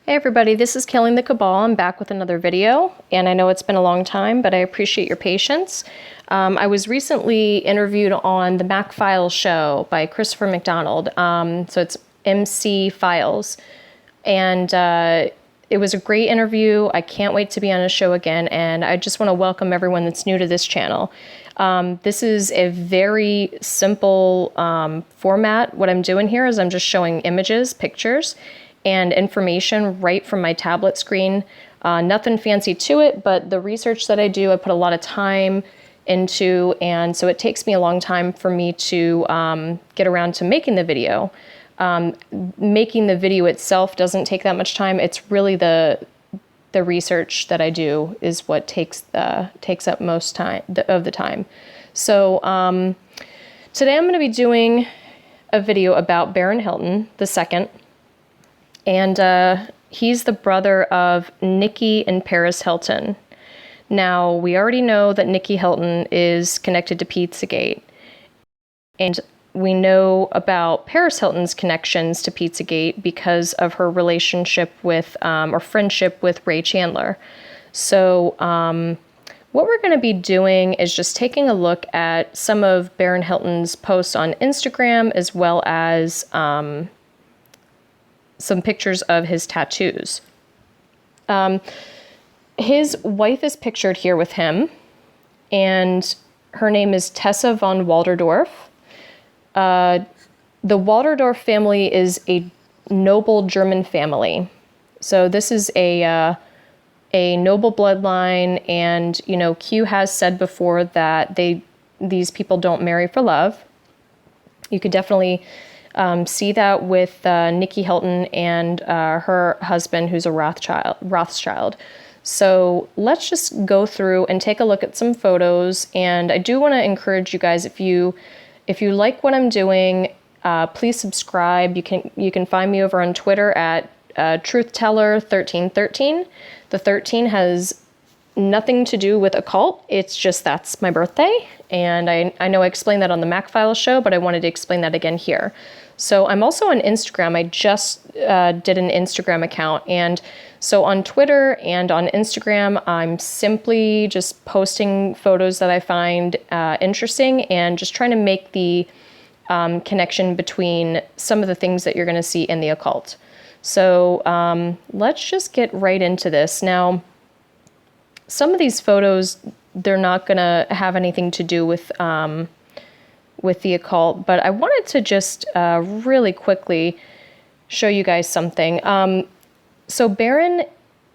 Hey everybody, this is Killing the Cabal. I'm back with another video, and I know it's been a long time, but I appreciate your patience. I was recently interviewed on the Mac Files show by Christopher McDonald, so it's MC Files, and it was a great interview. I can't wait to be on a show again, and I just want to welcome everyone that's new to this channel. This is a very simple format. What I'm doing here is I'm just showing images, pictures, and information right from my tablet screen. Nothing fancy to it, but the research that I do, I put a lot of time into, and so it takes me a long time for me to get around to making the video. Making the video itself doesn't take that much time. It's really the research that I do is what takes up most time of the time. So today I'm going to be doing a video about Barron Hilton II. And he's the brother of Nikki and Paris Hilton. Now, we already know that Nikki Hilton is connected to Pizzagate. And we know about Paris Hilton's connections to Pizzagate because of her relationship with, or friendship with Ray Chandler. So what we're going to be doing is just taking a look at some of Barron Hilton's posts on Instagram, as well as some pictures of his tattoos. His wife is pictured here with him, and her name is Tessa von Walderdorf. The Walderdorf family is a noble German family. So this is a noble bloodline, and you know, Q has said before that these people don't marry for love. You could definitely see that with Nikki Hilton and her husband, who's a Rothschild. So let's just go through and take a look at some photos. And I do want to encourage you guys, if you like what I'm doing, please subscribe. You can find me over on Twitter at TruthTeller1313. The 13 has nothing to do with occult. It's just that's my birthday. And I know I explained that on the Mac Files show, but I wanted to explain that again here. So I'm also on Instagram. I just did an Instagram account. And so on Twitter and on Instagram, I'm simply just posting photos that I find interesting and just trying to make the connection between some of the things that you're going to see in the occult. So let's just get right into this. Now, some of these photos, they're not going to have anything to do with the occult, but I wanted to just really quickly show you guys something. So Barron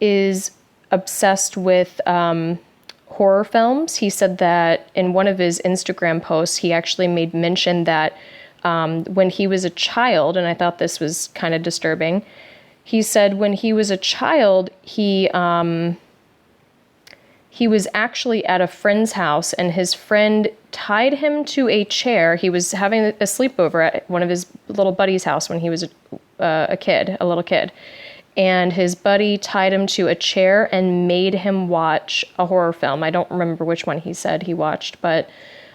is obsessed with horror films. He said that in one of his Instagram posts, he actually made mention that when he was a child, and I thought this was kind of disturbing, he said when he was a child, he was actually at a friend's house, and his friend tied him to a chair. He was having a sleepover at one of his little buddy's house when he was a little kid. And his buddy tied him to a chair and made him watch a horror film. I don't remember which one he said he watched, but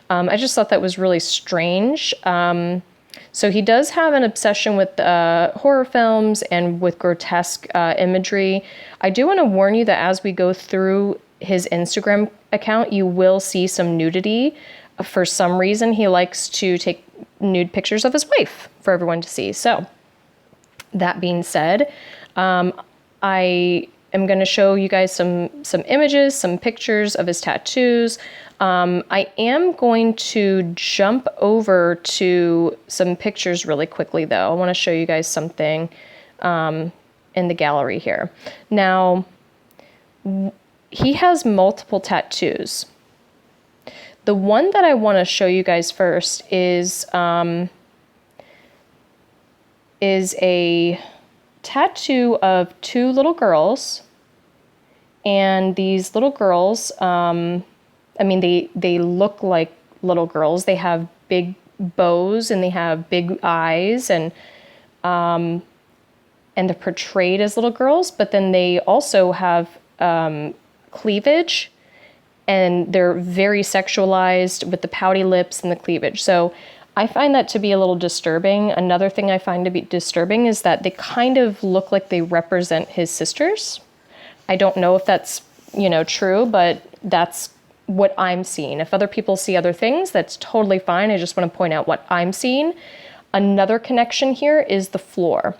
I just thought that was really strange. So he does have an obsession with horror films and with grotesque imagery. I do want to warn you that as we go through his Instagram account, you will see some nudity. For some reason, he likes to take nude pictures of his wife for everyone to see. So that being said, I am going to show you guys some images, some pictures of his tattoos. I am going to jump over to some pictures really quickly, though. I want to show you guys something in the gallery here. Now, he has multiple tattoos. The one that I want to show you guys first is a tattoo of two little girls. And these little girls, I mean, they look like little girls. They have big bows and they have big eyes, and they're portrayed as little girls, but then they also have cleavage, and they're very sexualized with the pouty lips and the cleavage. So I find that to be a little disturbing. Another thing I find to be disturbing is that they kind of look like they represent his sisters. I don't know if that's, true, but that's what I'm seeing. If other people see other things, that's totally fine. I just want to point out what I'm seeing. Another connection here is the floor.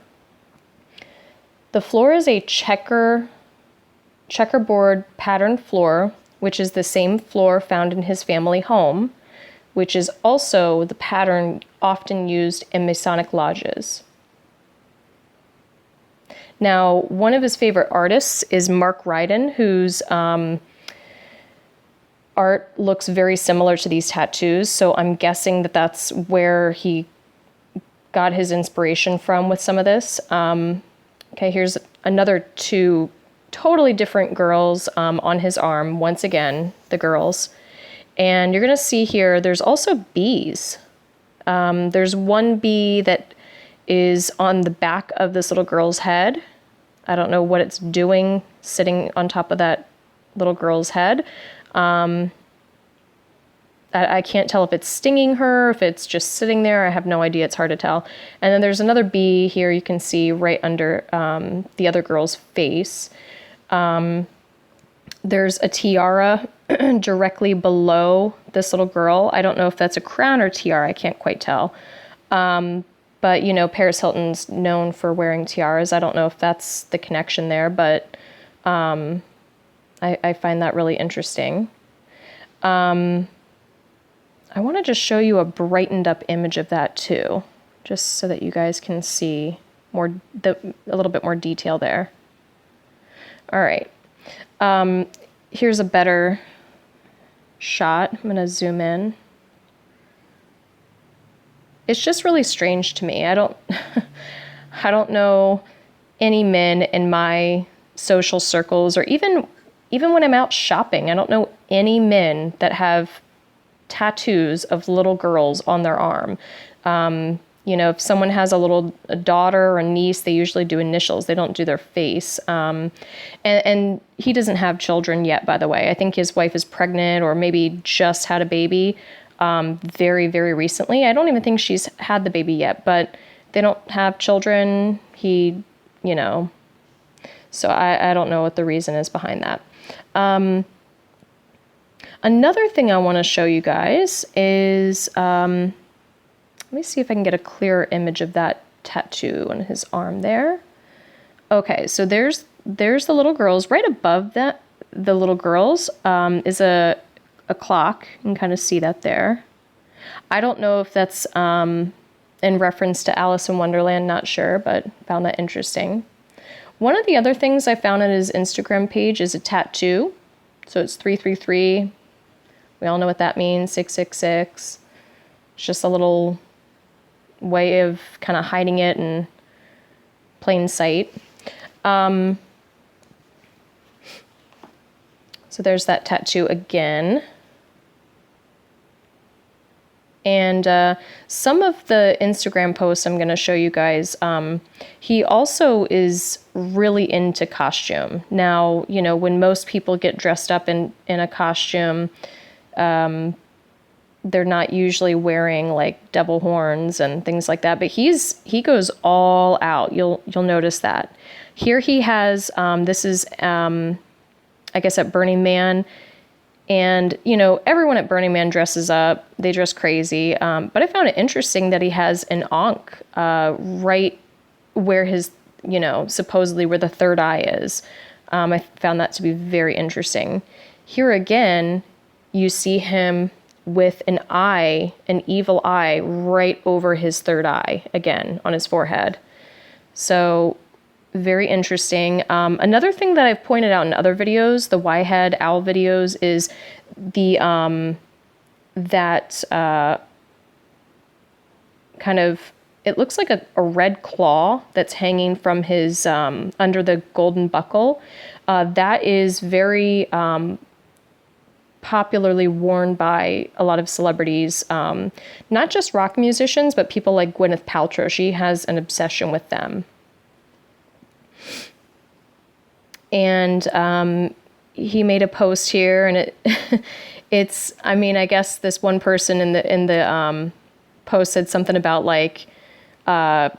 The floor is a checkerboard pattern floor, which is the same floor found in his family home, which is also the pattern often used in Masonic lodges. Now, one of his favorite artists is Mark Ryden, whose art looks very similar to these tattoos, so I'm guessing that that's where he got his inspiration from with some of this. Okay, here's another two totally different girls on his arm, once again, the girls. And you're gonna see here, there's also bees. There's one bee that is on the back of this little girl's head. I don't know what it's doing sitting on top of that little girl's head. I can't tell if it's stinging her, if it's just sitting there. I have no idea. It's hard to tell. And then there's another bee here you can see right under the other girl's face. There's a tiara directly below this little girl. I don't know if that's a crown or tiara. I can't quite tell. But, Paris Hilton's known for wearing tiaras. I don't know if that's the connection there, but I find that really interesting. I want to just show you a brightened up image of that too, just so that you guys can see a little bit more detail there. All right. Here's a better shot. I'm going to zoom in. It's just really strange to me. I don't know any men in my social circles, or even when I'm out shopping, I don't know any men that have tattoos of little girls on their arm. If someone has a daughter or a niece, they usually do initials. They don't do their face. And he doesn't have children yet, by the way. I think his wife is pregnant or maybe just had a baby very, very recently. I don't even think she's had the baby yet, but they don't have children. So I don't know what the reason is behind that. Another thing I want to show you guys is, let me see if I can get a clearer image of that tattoo on his arm there. Okay, so there's the little girls. Right above that, the little girls, is a clock. You can kind of see that there. I don't know if that's in reference to Alice in Wonderland, not sure, but found that interesting. One of the other things I found on his Instagram page is a tattoo. So it's 333. We all know what that means, 666. It's just a little way of kind of hiding it in plain sight. So there's that tattoo again. And some of the Instagram posts I'm going to show you guys, he also is really into costume. Now, when most people get dressed up in a costume, they're not usually wearing like devil horns and things like that, but he goes all out. You'll notice that. Here he has, this is, I guess at Burning Man, and everyone at Burning Man dresses up. They dress crazy, but I found it interesting that he has an ankh right where his, supposedly where the third eye is. I found that to be very interesting. Here again, you see him with an evil eye right over his third eye, again, on his forehead. So very interesting. Another thing that I've pointed out in other videos, the Y-head owl videos, is the kind of, it looks like a red claw that's hanging from his, under the golden buckle. That is very popularly worn by a lot of celebrities, not just rock musicians, but people like Gwyneth Paltrow. She has an obsession with them. And he made a post here, and it's, I mean, I guess this one person in the posted something about like, I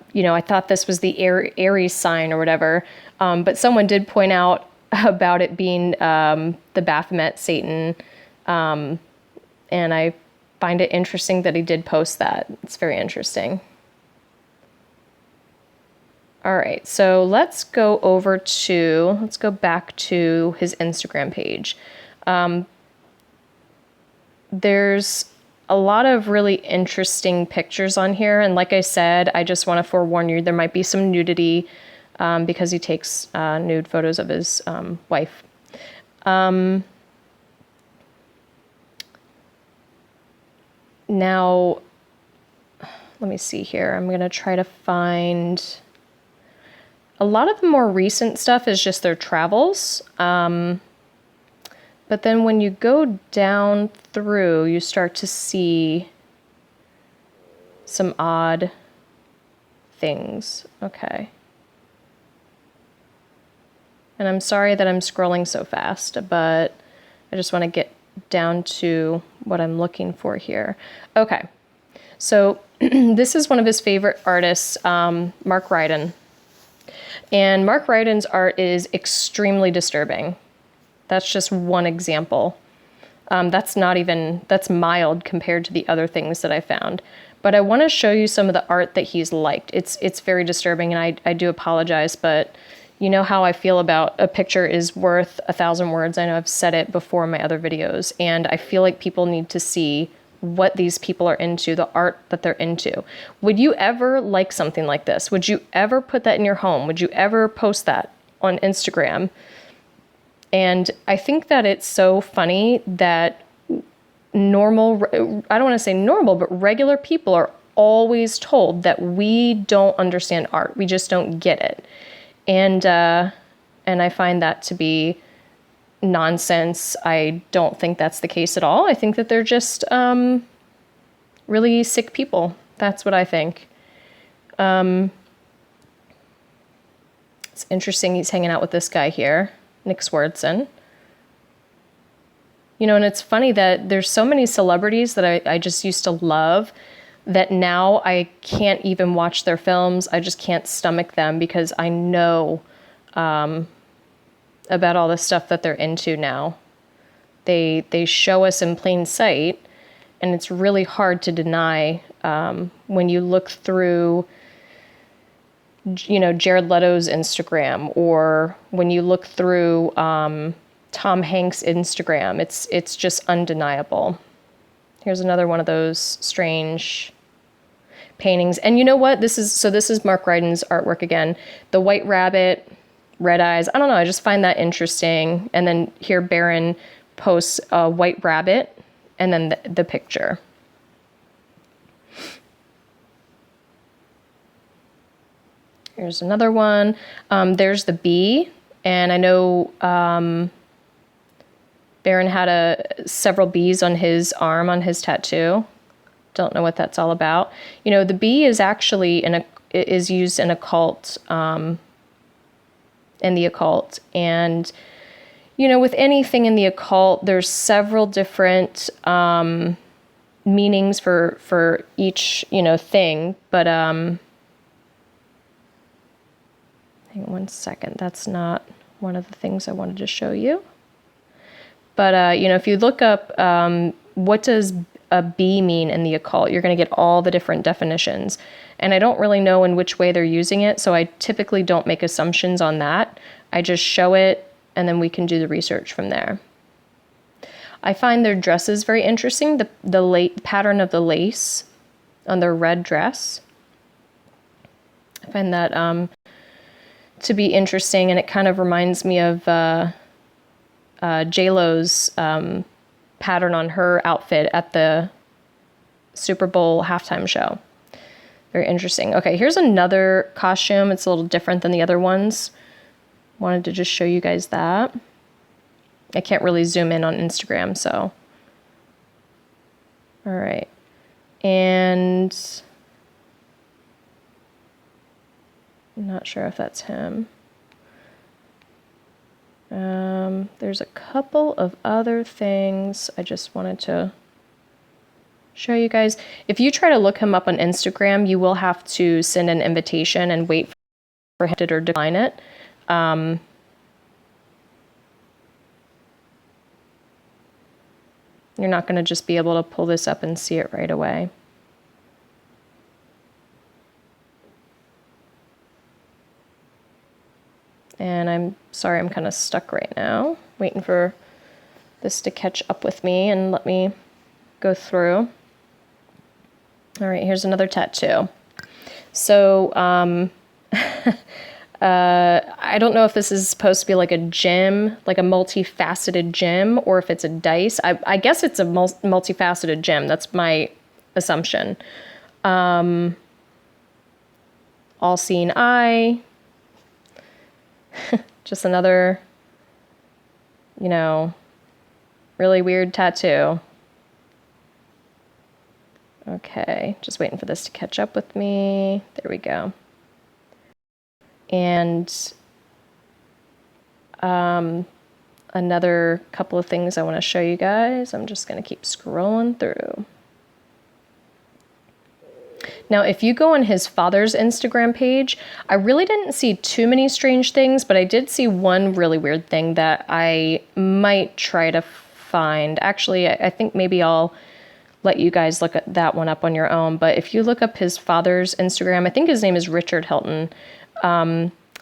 thought this was the Aries sign or whatever. But someone did point out about it being the Baphomet Satan. And I find it interesting that he did post that. It's very interesting. All right, so let's go back to his Instagram page. There's a lot of really interesting pictures on here. And like I said, I just want to forewarn you, there might be some nudity because he takes nude photos of his wife. Now, let me see here. I'm going to try to find... A lot of the more recent stuff is just their travels. But then when you go down through, you start to see some odd things. Okay. And I'm sorry that I'm scrolling so fast, but I just want to get down to what I'm looking for here. Okay. So this is one of his favorite artists, Mark Ryden. And Mark Ryden's art is extremely disturbing. That's just one example. That's mild compared to the other things that I found. But I want to show you some of the art that he's liked. It's very disturbing, and I do apologize, but you know how I feel about a picture is worth 1,000 words. I know I've said it before in my other videos, and I feel like people need to see what these people are into, the art that they're into. Would you ever like something like this? Would you ever put that in your home? Would you ever post that on Instagram? And I think that it's so funny that I don't want to say normal, but regular people are always told that we don't understand art. We just don't get it. And I find that to be nonsense. I don't think that's the case at all. I think that they're just really sick people. That's what I think. It's interesting he's hanging out with this guy here, Nick Swardson. And it's funny that there's so many celebrities that I just used to love that now I can't even watch their films. I just can't stomach them because I know about all the stuff that they're into now. They show us in plain sight, and it's really hard to deny when you look through, Jared Leto's Instagram, or when you look through Tom Hanks' Instagram. It's just undeniable. Here's another one of those strange paintings. And you know what? This is Mark Ryden's artwork again. The white rabbit, red eyes. I don't know. I just find that interesting. And then here Barron posts a white rabbit and then the picture. Here's another one. There's the bee. And I know Barron had several bees on his arm on his tattoo. Don't know what that's all about. The bee is actually is used in occult, in the occult. And, with anything in the occult, there's several different meanings for each, thing. But hang on one second. That's not one of the things I wanted to show you. But, if you look up what does a bee mean in the occult, you're going to get all the different definitions. And I don't really know in which way they're using it, so I typically don't make assumptions on that. I just show it, and then we can do the research from there. I find their dresses very interesting, the pattern of the lace on their red dress. I find that to be interesting, and it kind of reminds me of J-Lo's pattern on her outfit at the Super Bowl halftime show. Very interesting. Okay, here's another costume. It's a little different than the other ones. Wanted to just show you guys that. I can't really zoom in on Instagram, so. All right. And I'm not sure if that's him. There's a couple of other things I just wanted to show you guys. If you try to look him up on Instagram, you will have to send an invitation and wait for him to or decline it. You're not going to just be able to pull this up and see it right away. And I'm sorry, I'm kind of stuck right now, waiting for this to catch up with me and let me go through. All right, here's another tattoo. So, I don't know if this is supposed to be like a gem, like a multifaceted gem, or if it's a dice. I guess it's a multifaceted gem. That's my assumption. All-seeing eye. Just another, you know, really weird tattoo. Okay, just waiting for this to catch up with me. There we go. And another couple of things I want to show you guys. I'm just going to keep scrolling through. Now, if you go on his father's Instagram page, I really didn't see too many strange things, but I did see one really weird thing that I might try to find. Actually, I think maybe I'll let you guys look at that one up on your own. But if you look up his father's Instagram, I think his name is Barron Hilton.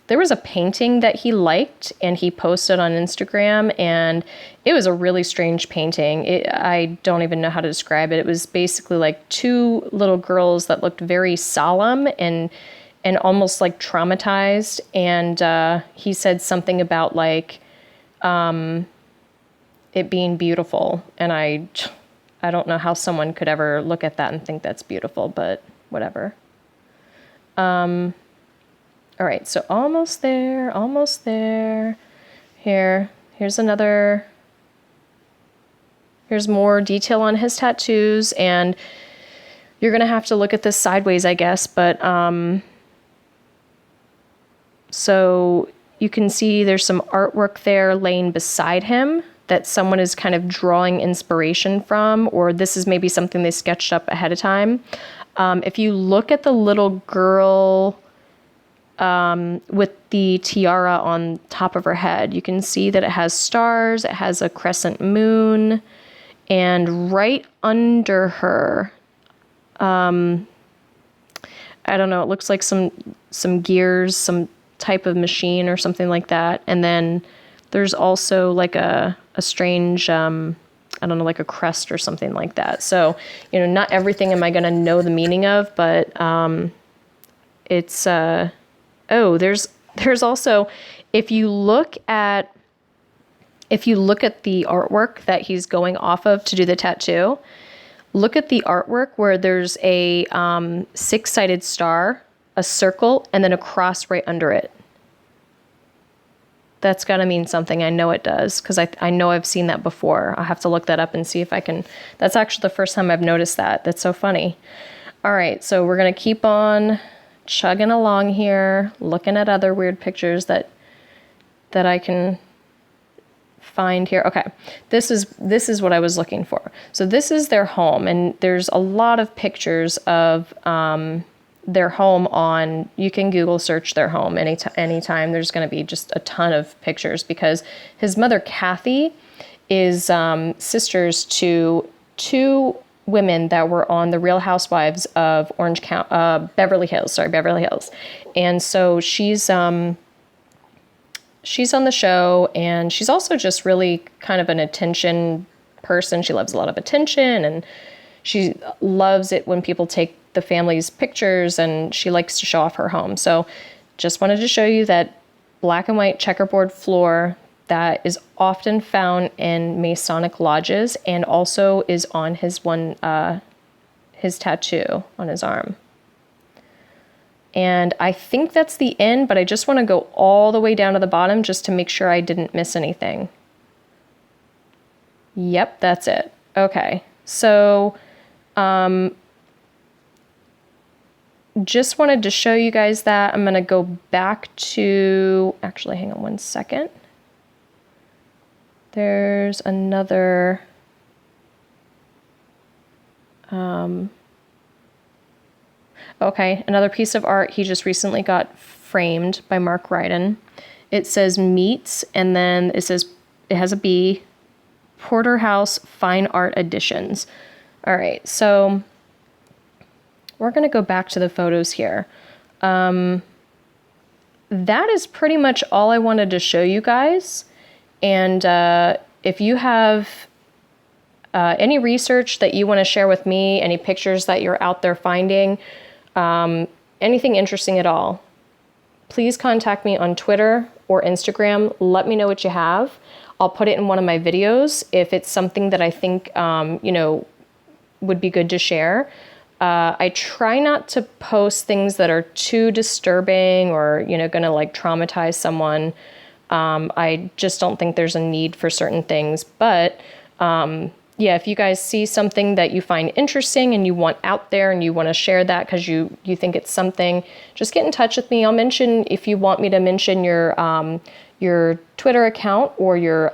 There was a painting that he liked and he posted on Instagram, and it was a really strange painting. I don't even know how to describe it. It was basically like two little girls that looked very solemn and almost like traumatized. And he said something about like it being beautiful. And I don't know how someone could ever look at that and think that's beautiful, but whatever. All right, so almost there, almost there. Here's another, here's more detail on his tattoos, and you're gonna have to look at this sideways, I guess, but so you can see there's some artwork there laying beside him that someone is kind of drawing inspiration from, or this is maybe something they sketched up ahead of time. If you look at the little girl with the tiara on top of her head, you can see that it has stars, it has a crescent moon, and right under her, I don't know, it looks like some gears, some type of machine or something like that. And then there's also like a strange, I don't know, like a crest or something like that. So, you know, not everything am I going to know the meaning of, but it's, oh, there's also, if you look at the artwork that he's going off of to do the tattoo, look at the artwork where there's a 6-sided star, a circle, and then a cross right under it. That's got to mean something. I know it does, because I know I've seen that before. I'll have to look that up and see if I can. That's actually the first time I've noticed that. That's so funny. All right, so we're going to keep on chugging along here, looking at other weird pictures that I can find here. Okay, this is what I was looking for. So this is their home, and there's a lot of pictures of their home on, you can Google search their home anytime. There's going to be just a ton of pictures, because his mother Kathy is sisters to two women that were on the Real Housewives of Orange County, Beverly Hills. And so she's on the show, and she's also just really kind of an attention person. She loves a lot of attention, and she loves it when people take the family's pictures, and she likes to show off her home. So just wanted to show you that black and white checkerboard floor that is often found in Masonic lodges, and also is on his his tattoo on his arm. And I think that's the end, but I just want to go all the way down to the bottom just to make sure I didn't miss anything. Yep, that's it. Okay, so just wanted to show you guys that. I'm going to go back to, actually, hang on one second. There's another, Okay, another piece of art he just recently got framed by Mark Ryden. It says Meets, and then it has a B, Porterhouse Fine Art Editions. All right, so we're going to go back to the photos here. That is pretty much all I wanted to show you guys. And if you have any research that you want to share with me, any pictures that you're out there finding, anything interesting at all, please contact me on Twitter or Instagram. Let me know what you have. I'll put it in one of my videos if it's something that I think, would be good to share. I try not to post things that are too disturbing or, going to like traumatize someone. I just don't think there's a need for certain things. But yeah, if you guys see something that you find interesting and you want out there and you want to share that because you think it's something, just get in touch with me. I'll mention, if you want me to mention your Twitter account or your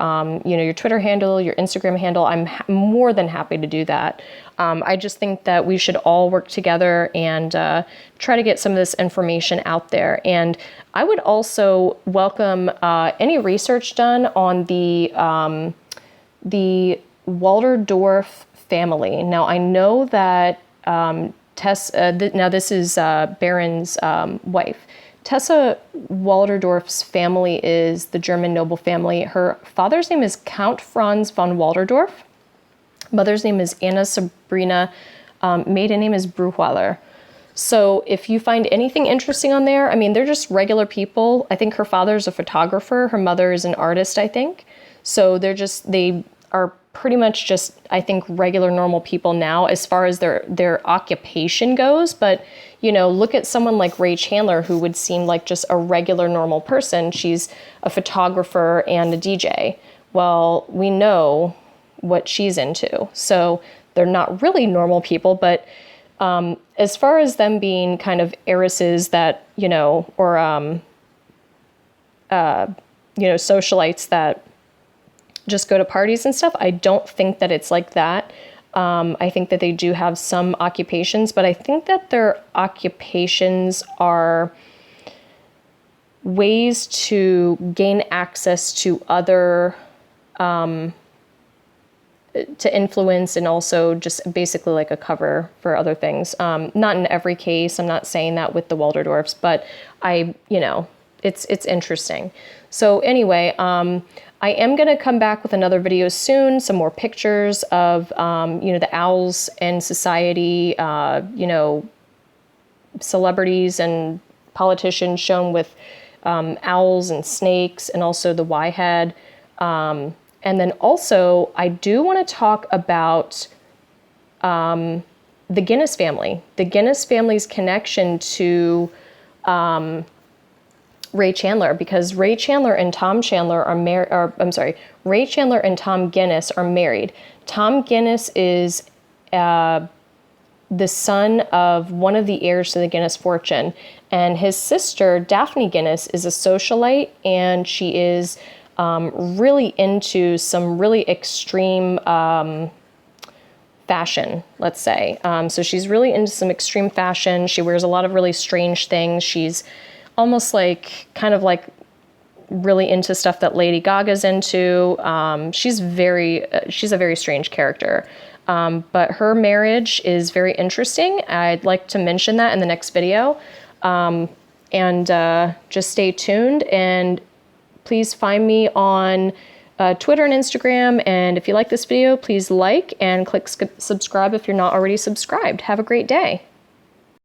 Twitter handle, your Instagram handle, I'm more than happy to do that. I just think that we should all work together and try to get some of this information out there. And I would also welcome any research done on the Waldorf family. Now, I know that now this is Barron's wife. Tessa Waldorf's family is the German noble family. Her father's name is Count Franz von Waldorf. Mother's name is Anna Sabrina. Maiden name is Bruchweiler. So if you find anything interesting on there, I mean, they're just regular people. I think her father's a photographer. Her mother is an artist, I think. So they are pretty much just, I think, regular, normal people now as far as their occupation goes. But, look at someone like Ray Chandler, who would seem like just a regular, normal person. She's a photographer and a DJ. Well, we know what she's into. So they're not really normal people. But as far as them being kind of heiresses that, or, socialites that just go to parties and stuff, I don't think that it's like that. I think that they do have some occupations, but I think that their occupations are ways to gain access to other, to influence, and also just basically like a cover for other things. Not in every case, I'm not saying that with the Waldorfs, but it's interesting. So anyway, I am going to come back with another video soon, some more pictures of, the owls in society, celebrities and politicians shown with owls and snakes, and also the Y-head. And then also, I do want to talk about the Guinness family. The Guinness family's connection to Ray Chandler, because Ray Chandler and Tom Chandler are married, Ray Chandler and Tom Guinness are married. Tom Guinness is the son of one of the heirs to the Guinness fortune, and his sister, Daphne Guinness, is a socialite, and she is really into some really extreme fashion, let's say. So she's really into some extreme fashion. She wears a lot of really strange things. She's almost kind of really into stuff that Lady Gaga's into. She's a very strange character. But her marriage is very interesting. I'd like to mention that in the next video. And just stay tuned, and please find me on Twitter and Instagram. And if you like this video, please like and click subscribe if you're not already subscribed. Have a great day.